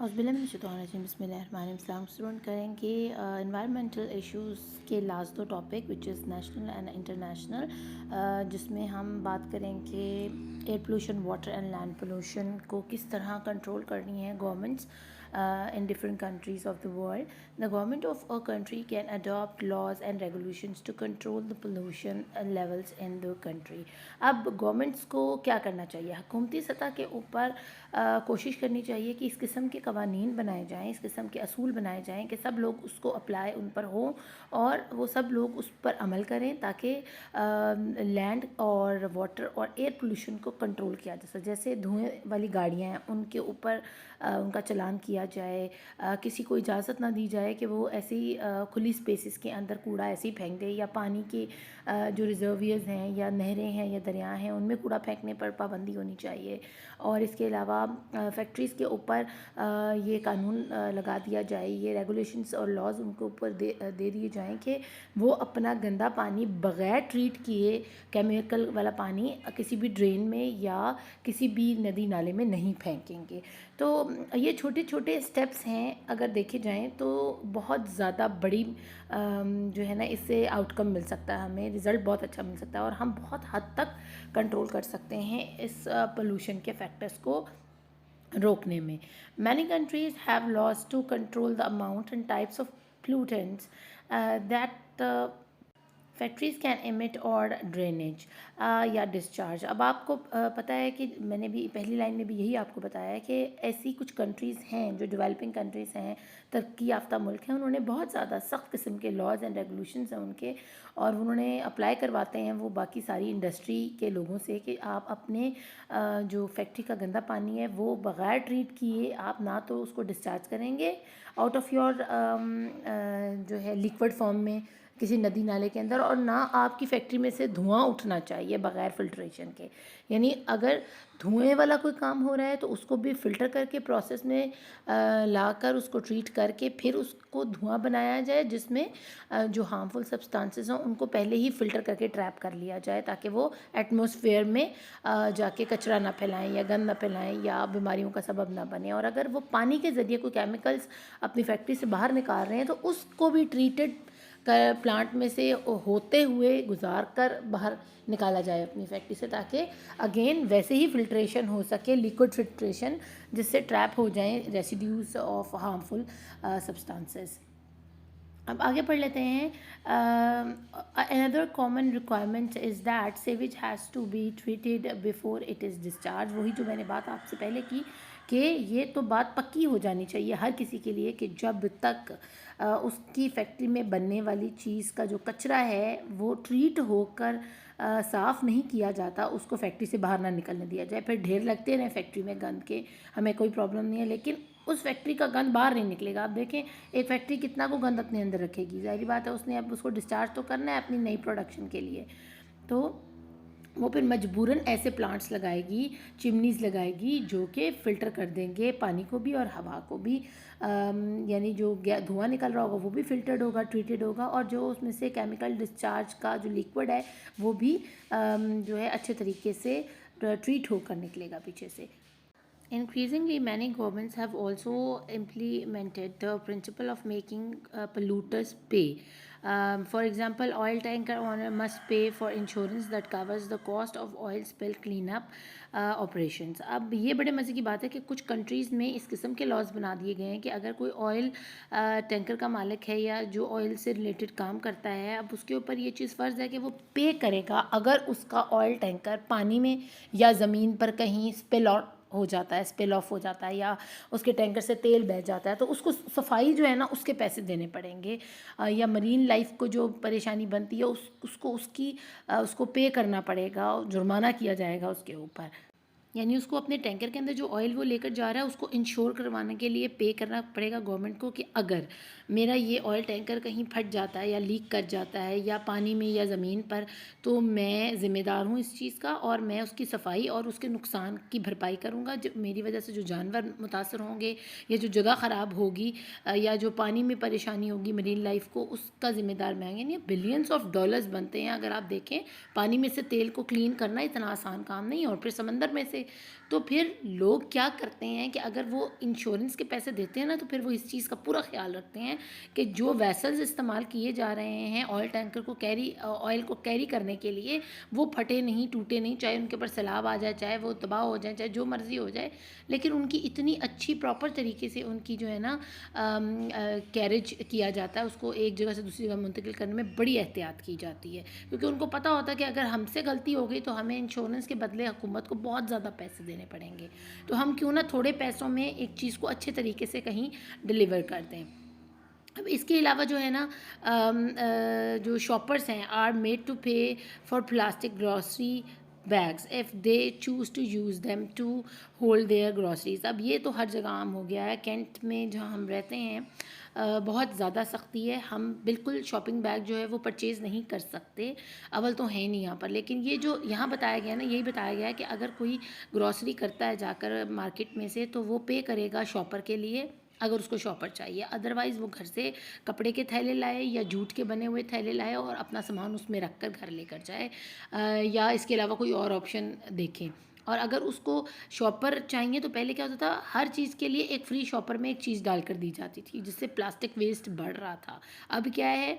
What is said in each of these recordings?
बिस्मिल्लाहिर्रहमानिर्रहीम स्टूडेंट करेंगे environmental issues के लास्ट दो topic which is national and international, जिसमें हम बात करेंगे air pollution, water and land pollution को किस तरह कंट्रोल करनी है governments in different countries of the world. The government of a country can adopt laws and regulations to control the pollution levels in the country. अब governments को क्या करना चाहिए? हुकूमती सतह के ऊपर कोशिश करनी चाहिए कि इस किस्म के कवानीन बनाए जाएँ, इस किस्म के असूल बनाए जाएँ कि सब लोग उसको अप्लाई उन पर हो और वो सब लोग उस पर अमल करें ताकि लैंड और वाटर और एयर पोल्यूशन को कंट्रोल किया जा सके। जैसे धुएँ वाली गाड़ियाँ हैं उनके ऊपर उनका चलान किया जाए, किसी को इजाज़त ना दी जाए कि वो ऐसे ही खुली स्पेसेस के अंदर कूड़ा ऐसे ही फेंक दे, या पानी के जो रिजर्वियर्स हैं या नहरें हैं या दरिया हैं उनमें कूड़ा फेंकने पर पाबंदी होनी चाहिए। और इसके अलावा फैक्ट्रीज़ के ऊपर ये कानून लगा दिया जाए, ये रेगुलेशंस और लॉज उनके ऊपर दे दिए जाएँ कि वो अपना गंदा पानी बग़ैर ट्रीट किए केमिकल वाला पानी किसी भी ड्रेन में या किसी भी नदी नाले में नहीं फेंकेंगे। तो ये छोटे छोटे स्टेप्स हैं, अगर देखे जाएँ तो बहुत ज़्यादा बड़ी जो है ना इससे आउटकम मिल सकता है, हमें रिज़ल्ट बहुत अच्छा मिल सकता है और हम बहुत हद तक कंट्रोल कर सकते हैं इस पोल्यूशन के फैक्टर्स को रोकने में। Many countries have laws to control the amount and types of pollutants that factories can emit और ड्रेनेज या डिस्चार्ज। अब आपको पता है कि मैंने भी पहली लाइन में भी यही आपको बताया है कि ऐसी कुछ कंट्रीज़ हैं जो डेवलपिंग कंट्रीज़ हैं, तरक्की याफ्ता मुल्क हैं, उन्होंने बहुत ज़्यादा सख्त किस्म के लॉज एंड रेगुलेशंस हैं उनके, और उन्होंने अप्लाई करवाते हैं वो बाकी सारी इंडस्ट्री के लोगों से कि आप अपने जो फैक्ट्री का गंदा पानी है वो बग़ैर ट्रीट किए आप ना तो उसको डिस्चार्ज करेंगे आउट ऑफ योर जो है लिक्विड फॉर्म में किसी नदी नाले के अंदर, और ना आपकी फैक्ट्री में से धुआं उठना चाहिए बग़ैर फ़िल्ट्रेशन के। यानी अगर धुएं वाला कोई काम हो रहा है तो उसको भी फ़िल्टर करके प्रोसेस में लाकर उसको ट्रीट करके फिर उसको धुआं बनाया जाए, जिसमें जो हार्मफुल सब्सटेंसेस हों उनको पहले ही फ़िल्टर करके ट्रैप कर लिया जाए ताकि वो एटमॉस्फेयर में जाके कचरा ना फैलाएं या गंद ना फैलाएं या बीमारियों का सबब ना बने। और अगर वो पानी के ज़रिए कोई केमिकल्स अपनी फैक्ट्री से बाहर निकाल रहे हैं तो उसको भी ट्रीटेड कर प्लांट में से होते हुए गुजार कर बाहर निकाला जाए अपनी फैक्ट्री से, ताकि अगेन वैसे ही फ़िल्ट्रेशन हो सके, लिक्विड फ़िल्ट्रेशन, जिससे ट्रैप हो जाएं रेसिड्यूज़ ऑफ हार्मफुल सब्सटेंसेस। अब आगे पढ़ लेते हैं। Another common requirement is that sewage has to be treated before it is discharge. वही जो मैंने बात आपसे पहले की कि ये तो बात पक्की हो जानी चाहिए हर किसी के लिए कि जब तक उसकी फैक्ट्री में बनने वाली चीज़ का जो कचरा है वो ट्रीट होकर साफ़ नहीं किया जाता, उसको फैक्ट्री से बाहर ना निकलने दिया जाए। फिर ढेर लगते रहें फैक्ट्री में गंद के, हमें कोई प्रॉब्लम नहीं है, लेकिन उस फैक्ट्री का गंद बाहर नहीं निकलेगा। आप देखें एक फैक्ट्री कितना को गंद अपने अंदर रखेगी, ज़ाहिर बात है उसने अब उसको डिस्चार्ज तो करना है अपनी नई प्रोडक्शन के लिए, तो वो फिर मजबूरन ऐसे प्लांट्स लगाएगी, चिमनीज़ लगाएगी जो कि फ़िल्टर कर देंगे पानी को भी और हवा को भी। यानी जो धुआं निकल रहा होगा वो भी फ़िल्टर्ड होगा, ट्रीटेड होगा, और जो उसमें से केमिकल डिस्चार्ज का जो लिक्विड है वो भी जो है अच्छे तरीके से ट्रीट होकर निकलेगा पीछे से। Increasingly, many governments have also implemented the principle of making polluters pay. For example, oil tanker owner must pay for insurance that covers the cost of oil spill cleanup operations. अब ये बड़े मज़े की बात है कि कुछ कंट्रीज़ में इस किस्म के लॉज बना दिए गए हैं कि अगर कोई ऑयल टैंकर का मालिक है या जो ऑयल से रिलेटेड काम करता है, अब उसके ऊपर ये चीज़ फ़र्ज़ है कि वो पे करेगा अगर उसका ऑयल टैंकर पानी में या ज़मीन पर कहीं स्पिल आउट हो जाता है, स्पिल ऑफ हो जाता है, या उसके टैंकर से तेल बह जाता है, तो उसको सफाई जो है ना उसके पैसे देने पड़ेंगे। या मरीन लाइफ को जो परेशानी बनती है उसको पे करना पड़ेगा, जुर्माना किया जाएगा उसके ऊपर। यानी उसको अपने टैंकर के अंदर जो ऑयल वो लेकर जा रहा है उसको इंश्योर करवाने के लिए पे करना पड़ेगा गवर्नमेंट को कि अगर मेरा ये ऑयल टैंकर कहीं फट जाता है या लीक कर जाता है या पानी में या ज़मीन पर, तो मैं ज़िम्मेदार हूँ इस चीज़ का और मैं उसकी सफाई और उसके नुकसान की भरपाई करूँगा। जो मेरी वजह से जो जानवर मुतासर होंगे या जो जगह ख़राब होगी या जो पानी में परेशानी होगी मरीन लाइफ को, उसका ज़िम्मेदार मैं। यानी बिलियंस ऑफ डॉलर्स बनते हैं अगर आप देखें। पानी में से तेल को क्लीन करना इतना आसान काम नहीं है, और फिर समंदर में से से। तो फिर लोग क्या करते हैं कि अगर वो इंश्योरेंस के पैसे देते हैं ना, तो फिर वो इस चीज़ का पूरा ख्याल रखते हैं कि जो वेसल्स इस्तेमाल किए जा रहे हैं ऑयल टैंकर को ऑयल को कैरी करने के लिए, वो फटे नहीं, टूटे नहीं, चाहे उनके ऊपर सैलाब आ जाए, चाहे वो तबाह हो जाए, चाहे जो मर्ज़ी हो जाए, लेकिन उनकी इतनी अच्छी प्रॉपर तरीके से उनकी जो है ना कैरेज किया जाता है, उसको एक जगह से दूसरी जगह मुंतकिल करने में बड़ी एहतियात की जाती है, क्योंकि उनको पता होता है कि अगर हमसे गलती हो गई तो हमें इंश्योरेंस के बदले हुकूमत को बहुत ज़्यादा पैसे देने पड़ेंगे, तो हम क्यों ना थोड़े पैसों में एक चीज़ को अच्छे तरीके से कहीं डिलीवर कर दें। अब इसके अलावा जो है ना जो शॉपर्स हैं are made to pay for plastic grocery bags if they choose to use them to hold their groceries. अब ये तो हर जगह आम हो गया है। कैंट में जहाँ हम रहते हैं बहुत ज़्यादा सख्ती है, हम बिल्कुल शॉपिंग बैग जो है वो परचेज़ नहीं कर सकते, अव्वल तो है नहीं यहाँ पर। लेकिन ये जो यहाँ बताया गया ना, यही बताया गया है कि अगर कोई ग्रॉसरी करता है जाकर मार्केट में से, तो वो पे करेगा शॉपर के लिए अगर उसको शॉपर चाहिए, अदरवाइज़ वो घर से कपड़े के थैले लाए या जूट के बने हुए थैले लाए और अपना सामान उसमें रख कर घर लेकर जाए, या इसके अलावा कोई और ऑप्शन देखें। और अगर उसको शॉपर चाहिए तो पहले क्या होता था, हर चीज़ के लिए एक फ्री शॉपर में एक चीज़ डालकर दी जाती थी, जिससे प्लास्टिक वेस्ट बढ़ रहा था। अब क्या है,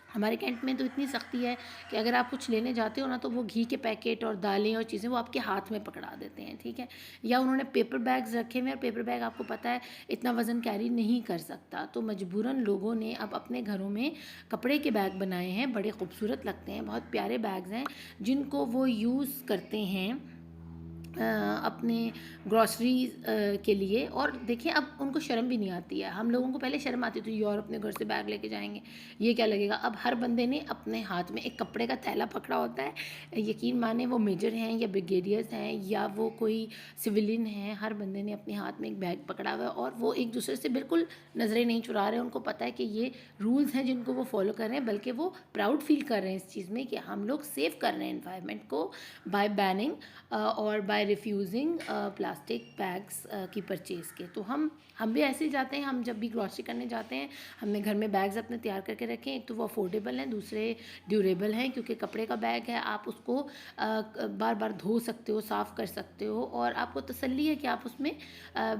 हमारे कैंट में तो इतनी सख्ती है कि अगर आप कुछ लेने जाते हो ना, तो वो घी के पैकेट और दालें और चीज़ें वो आपके हाथ में पकड़ा देते हैं, ठीक है। या उन्होंने पेपर बैग्स रखे हुए हैं, और पेपर बैग आपको पता है इतना वज़न कैरी नहीं कर सकता, तो मजबूरन लोगों ने अब अपने घरों में कपड़े के बैग बनाए हैं, बड़े खूबसूरत लगते हैं, बहुत प्यारे बैग्स हैं, जिनको वो यूज़ करते हैं अपने ग्रॉसरीज के लिए। और देखिए अब उनको शर्म भी नहीं आती है। हम लोगों को पहले शर्म आती थी, और अपने घर से बैग लेके जाएंगे, ये क्या लगेगा। अब हर बंदे ने अपने हाथ में एक कपड़े का थैला पकड़ा होता है, यकीन माने वो मेजर हैं या ब्रिगेडियर्स हैं या वो कोई सिविलियन हैं, हर बंदे ने अपने हाथ में एक बैग पकड़ा हुआ है, और वो एक दूसरे से बिल्कुल नज़रें नहीं चुरा रहे। उनको पता है कि ये रूल्स हैं जिनको वो फॉलो कर रहे हैं, बल्कि वो प्राउड फील कर रहे हैं इस चीज़ में कि हम लोग सेव कर रहे हैं इन्वायरमेंट को बाय बैनिंग और बाय रिफ्यूज़िंग प्लास्टिक बैग्स की परचेज़ के। तो हम भी ऐसे ही जाते हैं, हम जब भी ग्रॉसरी करने जाते हैं, हमने घर में बैग्स अपने तैयार करके रखे हैं। एक तो वो अफोर्डेबल हैं, दूसरे ड्यूरेबल हैं, क्योंकि कपड़े का बैग है, आप उसको बार बार धो सकते हो, साफ़ कर सकते हो, और आपको तसल्ली है कि आप उसमें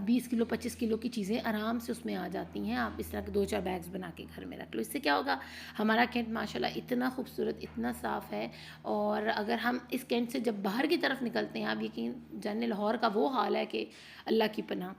20 किलो 25 किलो की चीज़ें आराम से उसमें आ जाती हैं। आप इस तरह के 2-4 बैग्स बना के घर में रख लो। इससे क्या होगा, हमारा कैंट माशाल्लाह इतना खूबसूरत, इतना साफ़ है। और अगर हम इस कैंट से जब बाहर की तरफ निकलते हैं, आप यकीन जाने लाहौर का वो हाल है कि अल्लाह की पनाह।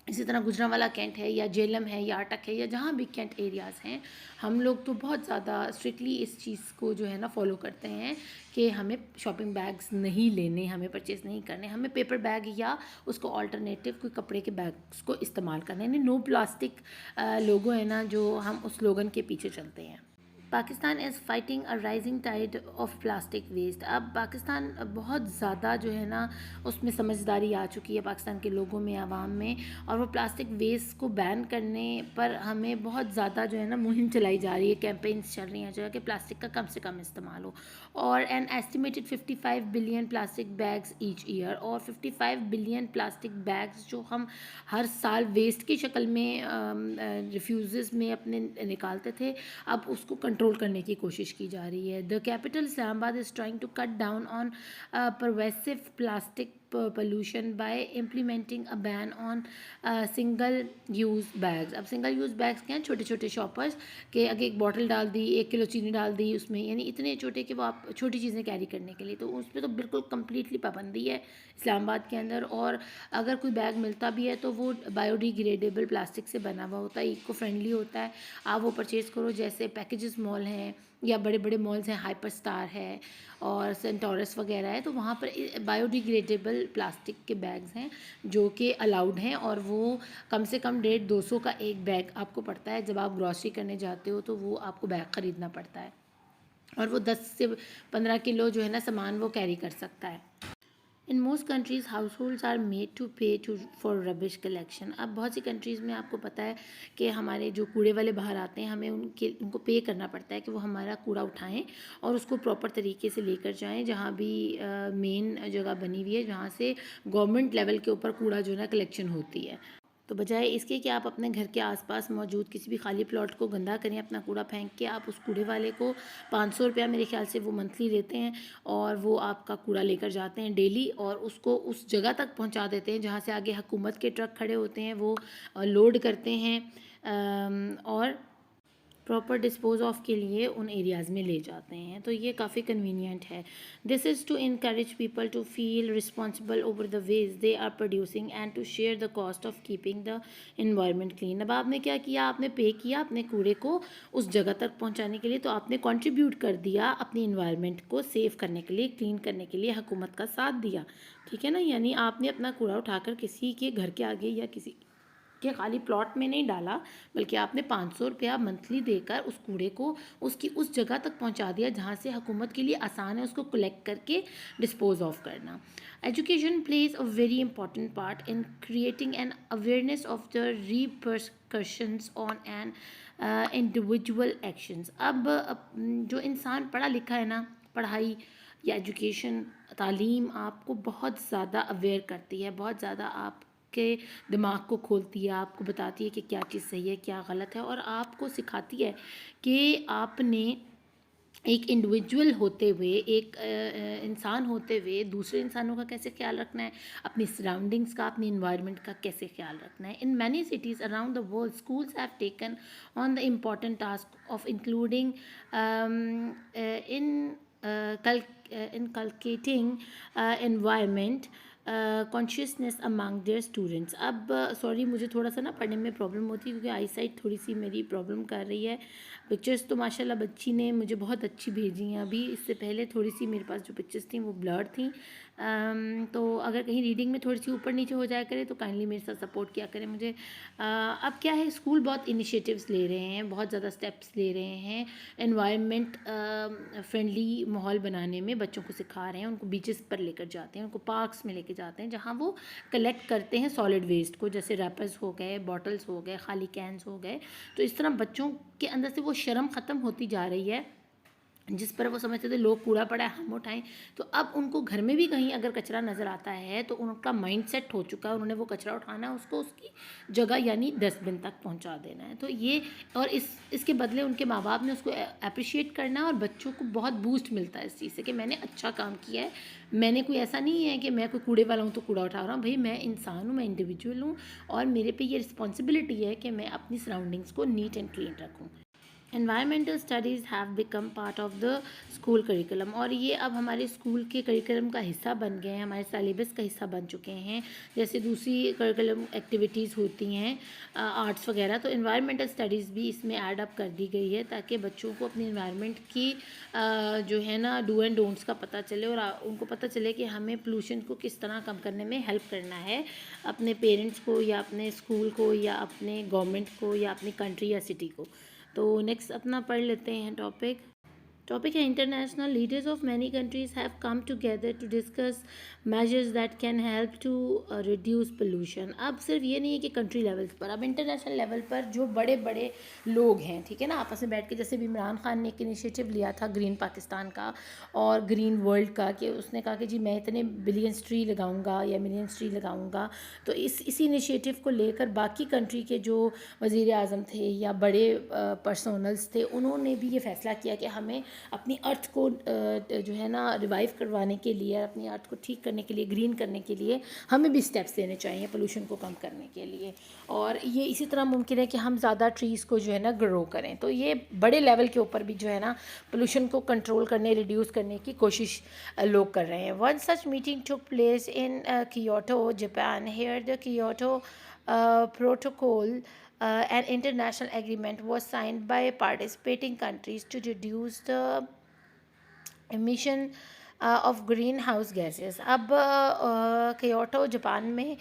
इसी तरह गुजरांवाला कैंट है या जेलम है या अटक है या जहाँ भी कैंट एरियाज़ हैं, हम लोग तो बहुत ज़्यादा स्ट्रिक्टली इस चीज़ को जो है ना फॉलो करते हैं कि हमें शॉपिंग बैग्स नहीं लेने, हमें परचेज़ नहीं करने, हमें पेपर बैग या उसको ऑल्टरनेटिव कोई कपड़े के बैग्स को इस्तेमाल करने, यानी नो प्लास्टिक लोगो है ना, जो हम उस स्लोगन के पीछे चलते हैं। Pakistan is fighting a rising tide of plastic waste. अब पाकिस्तान बहुत ज़्यादा जो है ना उसमें समझदारी आ चुकी है पाकिस्तान के लोगों में, आवाम में, और वो प्लास्टिक वेस्ट को बैन करने पर हमें बहुत ज़्यादा जो है ना मुहिम चलाई जा रही है, कैंपेन्स चल रही हैं जो है कि प्लास्टिक का कम से कम इस्तेमाल हो। और an estimated 55 billion plastic bags each year, और 55 बिलियन प्लास्टिक बैग्स जो हम हर साल वेस्ट की शक्ल में रिफ्यूज़ में अपने निकालते थे, अब उसको कंट्रोल करने की कोशिश की जा रही है। The capital Islamabad is trying to cut down on pervasive plastic pollution by implementing a ban on single use bags. अब सिंगल यूज़ बैग्स क्या हैं, छोटे छोटे शॉपर्स के आगे एक बॉटल डाल दी, 1 किलो चीनी डाल दी उसमें, यानी इतने छोटे कि वो आप छोटी चीज़ें कैरी करने के लिए, तो उस पर तो बिल्कुल कम्प्लीटली पाबंदी है इस्लामाबाद के अंदर। और अगर कोई बैग मिलता भी है तो वो बायोडिग्रेडेबल प्लास्टिक से बना हुआ होता है, इको फ्रेंडली होता है, आप वो परचेज़ करो। जैसे पैकेजेस मॉल हैं या बड़े बड़े मॉल्स हैं, हाइपर स्टार है और सेंटोरस वगैरह है, तो वहाँ पर बायोडिग्रेडेबल प्लास्टिक के बैग्स हैं जो कि अलाउड हैं, और वो कम से कम 150-200 का एक बैग आपको पड़ता है। जब आप ग्रॉसरी करने जाते हो तो वो आपको बैग ख़रीदना पड़ता है, और वो 10 से 15 किलो जो है ना सामान वो कैरी कर सकता है। In most countries households are made to pay to for rubbish collection. अब बहुत सी कंट्रीज़ में आपको पता है कि हमारे जो कूड़े वाले बाहर आते हैं, हमें उनको पे करना पड़ता है कि वो हमारा कूड़ा उठाएं और उसको प्रॉपर तरीके से लेकर जाएं, जहाँ भी मेन जगह बनी हुई है जहाँ से गवर्नमेंट लेवल के ऊपर कूड़ा जो है ना कलेक्शन होती है। तो बजाय इसके कि आप अपने घर के आसपास मौजूद किसी भी खाली प्लॉट को गंदा करें अपना कूड़ा फेंक के, आप उस कूड़े वाले को 500 रुपया मेरे ख्याल से वो मंथली देते हैं और वो आपका कूड़ा लेकर जाते हैं डेली और उसको उस जगह तक पहुंचा देते हैं जहां से आगे हुकूमत के ट्रक खड़े होते हैं, वो लोड करते हैं और प्रॉपर डिस्पोज ऑफ के लिए उन एरियाज़ में ले जाते हैं। तो ये काफ़ी कन्वीनियंट है। This is to encourage people to feel responsible over the waste they are producing and to share the cost of keeping the environment clean. अब आपने क्या किया, आपने पे किया अपने कूड़े को उस जगह तक पहुंचाने के लिए, तो आपने कंट्रीब्यूट कर दिया अपनी इन्वायरमेंट को सेव करने के लिए, क्लीन करने के लिए, हुकूमत का साथ दिया, ठीक है ना। यानी आपने अपना कूड़ा उठाकर किसी के घर के आगे या किसी के खाली प्लॉट में नहीं डाला, बल्कि आपने 500 रुपया मंथली देकर उस कूड़े को उसकी उस जगह तक पहुंचा दिया जहां से हुकूमत के लिए आसान है उसको कलेक्ट करके डिस्पोज ऑफ करना। Education plays a very important part in creating an awareness of the repercussions on an individual actions. अब जो इंसान पढ़ा लिखा है ना, पढ़ाई या एजुकेशन तालीम आपको बहुत ज़्यादा अवेयर करती है, बहुत ज़्यादा आप के दिमाग को खोलती है, आपको बताती है कि क्या चीज़ सही है क्या गलत है, और आपको सिखाती है कि आपने एक इंडिविजुअल होते हुए, एक इंसान होते हुए दूसरे इंसानों का कैसे ख्याल रखना है, अपनी सराउंडिंग्स का, अपनी इन्वायरमेंट का कैसे ख्याल रखना है। In many cities around the world schools have taken on the important task of including in inculcating environment consciousness among their students. अब सॉरी मुझे थोड़ा सा ना पढ़ने में प्रॉब्लम होती है क्योंकि आई साइट थोड़ी सी मेरी प्रॉब्लम कर रही है। पिक्चर्स तो माशाल्लाह बच्ची ने मुझे बहुत अच्छी भेजी हैं, अभी इससे पहले थोड़ी सी मेरे पास जो पिक्चर्स थी वो ब्लर्ड थी। तो अगर कहीं रीडिंग में थोड़ी सी ऊपर नीचे हो जाया करे तो काइंडली मेरे साथ सपोर्ट किया करें मुझे। अब क्या है, स्कूल बहुत इनिशिएटिव्स ले रहे हैं, बहुत ज़्यादा स्टेप्स ले रहे हैं एनवायरनमेंट फ्रेंडली माहौल बनाने में, बच्चों को सिखा रहे हैं, उनको बीचेस पर लेकर जाते हैं, उनको पार्क्स में लेकर जाते हैं जहाँ वो कलेक्ट करते हैं सॉलिड वेस्ट को, जैसे रैपर्स हो गए, बॉटल्स हो गए, खाली कैंस हो गए। तो इस तरह बच्चों के अंदर से वो शर्म ख़त्म होती जा रही है जिस पर वो समझते थे लोग कूड़ा पड़ा है हम उठाएं। तो अब उनको घर में भी कहीं अगर कचरा नज़र आता है तो उनका माइंड सेट हो चुका है, उन्होंने वो कचरा उठाना है, उसको उसकी जगह यानी डस्टबिन तक पहुंचा देना है। तो ये और इसके बदले उनके माँ बाप ने उसको अप्रिशिएट करना है और बच्चों को बहुत बूस्ट मिलता है इस चीज़ से कि मैंने अच्छा काम किया है, मैंने कोई ऐसा नहीं है कि मैं कोई कूड़े वाला हूँ तो कूड़ा उठा रहा हूँ। भाई मैं इंसान हूँ, मैं इंडिविजुअल हूँ और मेरे पे ये रिस्पॉन्सिबिलिटी है कि मैं अपनी सराउंडिंग्स को नीट एंड क्लीन रखूँ। Environmental studies have become part of the school curriculum, और ये अब हमारे स्कूल के करिकुलम का हिस्सा बन गए हैं, हमारे सिलेबस का हिस्सा बन चुके हैं। जैसे दूसरी करिकुलम एक्टिविटीज़ होती हैं आर्ट्स वगैरह, तो एनवायरमेंटल स्टडीज़ भी इसमें ऐड अप कर दी गई है ताकि बच्चों को अपनी एनवायरनमेंट की जो है ना डू एंड डोंट्स का पता चले और उनको पता चले कि हमें पोल्यूशन को किस तरह कम करने में हेल्प करना है, अपने पेरेंट्स को या अपने स्कूल को या अपने गवर्नमेंट को या अपनी कंट्री या सिटी को। तो नेक्स्ट अपना पढ़ लेते हैं टॉपिक है international leaders of many countries have come together to discuss measures that can help to reduce pollution. अब सिर्फ ये नहीं है कि कंट्री लेवल्स पर, अब इंटरनेशनल लेवल पर जो बड़े बड़े लोग हैं, ठीक है ना, आपस में बैठ के, जैसे भी इमरान खान ने एक इनिशिएटिव लिया था ग्रीन पाकिस्तान का और ग्रीन वर्ल्ड का, कि उसने कहा कि जी मैं इतने बिलियंस ट्री लगाऊंगा या मिलियंस ट्री लगाऊंगा। तो इसी इनिशिएटिव को लेकर बाकी कंट्री के जो वज़ीर आज़म थे या बड़े पर्सनल्स थे, उन्होंने भी ये फैसला किया कि हमें अपनी अर्थ को जो है ना रिवाइव करवाने के लिए, अपनी अर्थ को ठीक करने के लिए, ग्रीन करने के लिए हमें भी स्टेप्स लेने चाहिए पोल्यूशन को कम करने के लिए। और ये इसी तरह मुमकिन है कि हम ज़्यादा ट्रीज़ को जो है ना ग्रो करें। तो ये बड़े लेवल के ऊपर भी जो है ना पोल्यूशन को कंट्रोल करने, रिड्यूस करने की कोशिश लोग कर रहे हैं। One such meeting took place in Kyoto Japan. Here the Kyoto protocol, an international agreement was signed by participating countries to reduce the emission of green house gases. अब क्योटो जापान में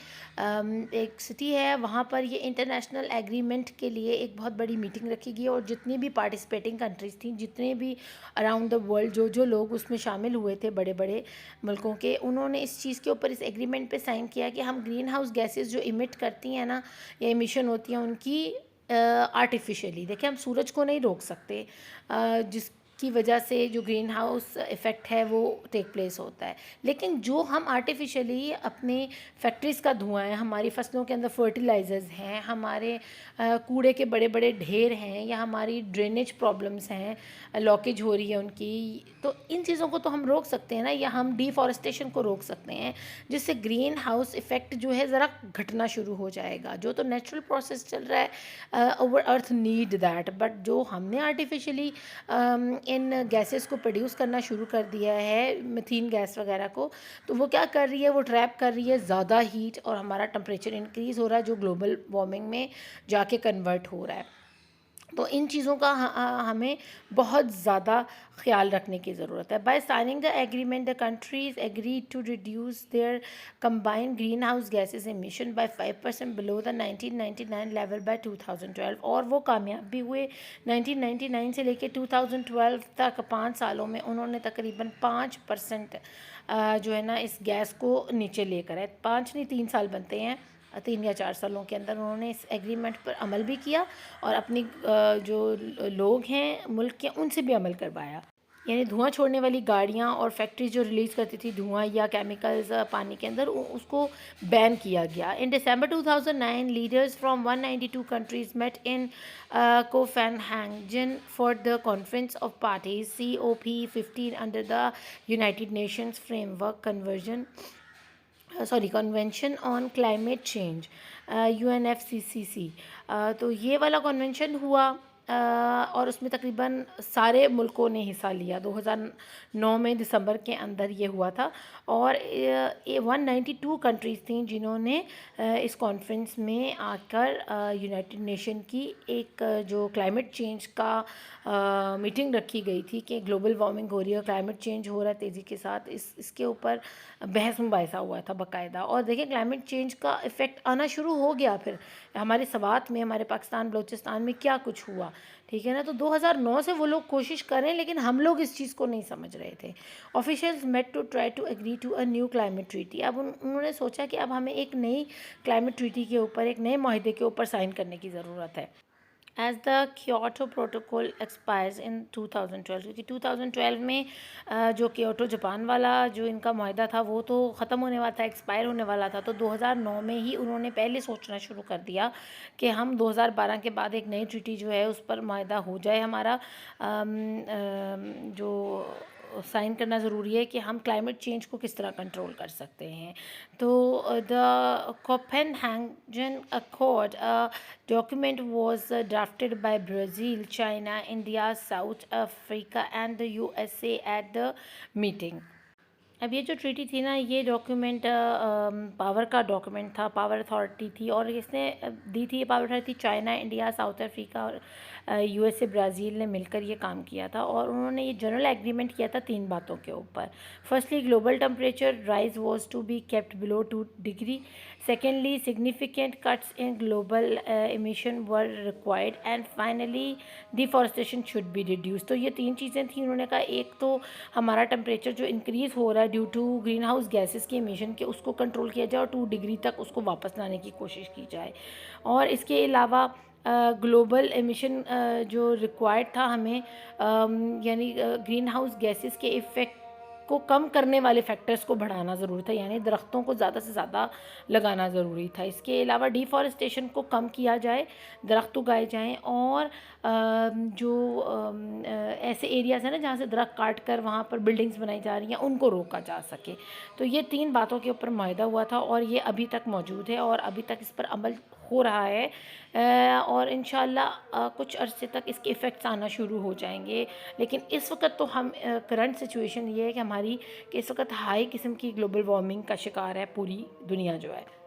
एक सिटी है, वहाँ पर ये international agreement के लिए एक बहुत बड़ी मीटिंग रखी गई और जितनी भी पार्टिसिपेटिंग कंट्रीज़ थी, जितने भी अराउंड द वर्ल्ड जो लोग उसमें शामिल हुए थे बड़े बड़े मुल्कों के, उन्होंने इस चीज़ के ऊपर, इस एग्रीमेंट पे साइन किया कि हम ग्रीन हाउस गैसेस जो इमिट करती हैं ना, या इमिशन होती हैं उनकी आर्टिफिशियली, देखिए हम सूरज को नहीं रोक सकते, जिस की वजह से जो ग्रीन हाउस इफ़ेक्ट है वो टेक प्लेस होता है। लेकिन जो हम आर्टिफिशियली अपने फैक्ट्रीज़ का धुआं है, हमारी फसलों के अंदर फर्टिलाइज़र्स हैं, हमारे कूड़े के बड़े बड़े ढेर हैं, या हमारी ड्रेनेज प्रॉब्लम्स हैं, लॉकेज हो रही है उनकी, तो इन चीज़ों को तो हम रोक सकते हैं ना, या हम डिफॉरेस्टेशन को रोक सकते हैं, जिससे ग्रीन हाउस इफ़ेक्ट जो है ज़रा घटना शुरू हो जाएगा। जो तो नेचुरल प्रोसेस चल रहा है, over earth need that, but जो हमने आर्टिफिशियली इन गैसेस को प्रोड्यूस करना शुरू कर दिया है, मीथेन गैस वगैरह को, तो वो क्या कर रही है, वो ट्रैप कर रही है ज़्यादा हीट, और हमारा टेम्परेचर इंक्रीज़ हो रहा है, जो ग्लोबल वार्मिंग में जाके कन्वर्ट हो रहा है। तो इन चीज़ों का हमें बहुत ज़्यादा ख्याल रखने की ज़रूरत है। By signing the agreement the countries agree to reduce their combined green house gases emission by 5% below the 1999 level by 2012, और वो कामयाब भी हुए। 1999 से लेकर 2012 तक 5 सालों में उन्होंने तकरीबन 5% जो है ना इस गैस को नीचे लेकर आए। 5 नहीं 3 साल बनते हैं, 3 या 4 सालों के अंदर उन्होंने इस एग्रीमेंट पर अमल भी किया, और अपनी जो लोग हैं मुल्क के, उनसे भी अमल करवाया। यानी धुआं छोड़ने वाली गाड़ियाँ और फैक्ट्रीज जो रिलीज़ करती थी धुआं या केमिकल्स पानी के अंदर, उसको बैन किया गया। In December 2009 leaders from 192 countries met in Copenhagen for the conference of parties COP15 under the United Nations framework convention on climate change, UNFCCC। तो ये वाला कन्वेंशन हुआ, और उसमें तकरीबन सारे मुल्कों ने हिस्सा लिया। 2009 में दिसंबर के अंदर ये हुआ था, और 192 कंट्रीज़ थी जिन्होंने इस कॉन्फ्रेंस में आकर यूनाइटेड नेशन की एक जो क्लाइमेट चेंज का मीटिंग रखी गई थी कि ग्लोबल वार्मिंग हो रही है, क्लाइमेट चेंज हो रहा है तेज़ी के साथ, इसके ऊपर बहस मुबाहिसा हुआ था बाकायदा। और देखिए क्लाइमेट चेंज का इफ़ेक्ट आना शुरू हो गया फिर हमारे सवात में, हमारे पाकिस्तान बलूचिस्तान में क्या कुछ हुआ, ठीक है ना। तो 2009 से वो लोग कोशिश करें, लेकिन हम लोग इस चीज़ को नहीं समझ रहे थे। Officials met to try to agree to a new climate treaty. अब उन्होंने सोचा कि अब हमें एक नई क्लाइमेट ट्रीटी के ऊपर, एक नए माहिदे के ऊपर साइन करने की ज़रूरत है। As the Kyoto protocol expires in 2012, क्योंकि 2012 में जो क्योटो जापान वाला जो इनका माहिदा था वो तो ख़त्म होने वाला था, एक्सपायर होने वाला था। तो 2009 में ही उन्होंने पहले सोचना शुरू कर दिया कि हम 2012 के बाद एक नई ट्रीटी जो है उस पर माहिदा हो जाए हमारा। जो साइन करना ज़रूरी है कि हम क्लाइमेट चेंज को किस तरह कंट्रोल कर सकते हैं। तो the Copenhagen accord document was drafted bye Brazil, China, India, south Africa and the USA at the meeting. अब ये जो ट्रीटी थी ना, ये डॉक्यूमेंट पावर का डॉक्यूमेंट था, पावर अथॉरिटी थी, और इसने दी थी, ये power authority China, India, south Africa और USA, ब्राज़ील ने मिलकर ये काम किया था। और उन्होंने ये जनरल एग्रीमेंट किया था 3 बातों के ऊपर। Firstly global temperature rise was to be kept below 2 degree. Secondly significant cuts in global emission were required, and finally deforestation should be reduce. तो ये 3 चीज़ें थी। उन्होंने कहा एक तो हमारा टेम्परेचर जो इंक्रीज़ हो रहा है due to green house gases के एमिशन के, उसको कंट्रोल किया जाए और 2 डिग्री तक उसको वापस लाने की कोशिश की जाए। और इसके अलावा ग्लोबल एमिशन जो रिक्वायर्ड था हमें, यानी ग्रीन हाउस गैसेस के इफ़ेक्ट को कम करने वाले फैक्टर्स को बढ़ाना ज़रूरी था, यानी दरख्तों को ज़्यादा से ज़्यादा लगाना ज़रूरी था। इसके अलावा डिफॉरेस्टेशन को कम किया जाए, दरख्त उगाए जाएँ, और जो ऐसे एरियाज़ हैं ना जहाँ से दरख्त काट कर वहाँ पर बिल्डिंग्स बनाई जा रही हैं, उनको रोका जा सके। तो ये 3 बातों के ऊपर माहिदा हुआ था, और ये अभी तक मौजूद है, और अभी तक इस पर अमल हो रहा है। और इंशाल्लाह कुछ अरसे तक इसके इफ़ेक्ट्स आना शुरू हो जाएंगे। लेकिन इस वक्त तो हम करंट सिचुएशन ये है कि हमारी कि इस वक्त हाई किस्म की ग्लोबल वार्मिंग का शिकार है पूरी दुनिया जो है।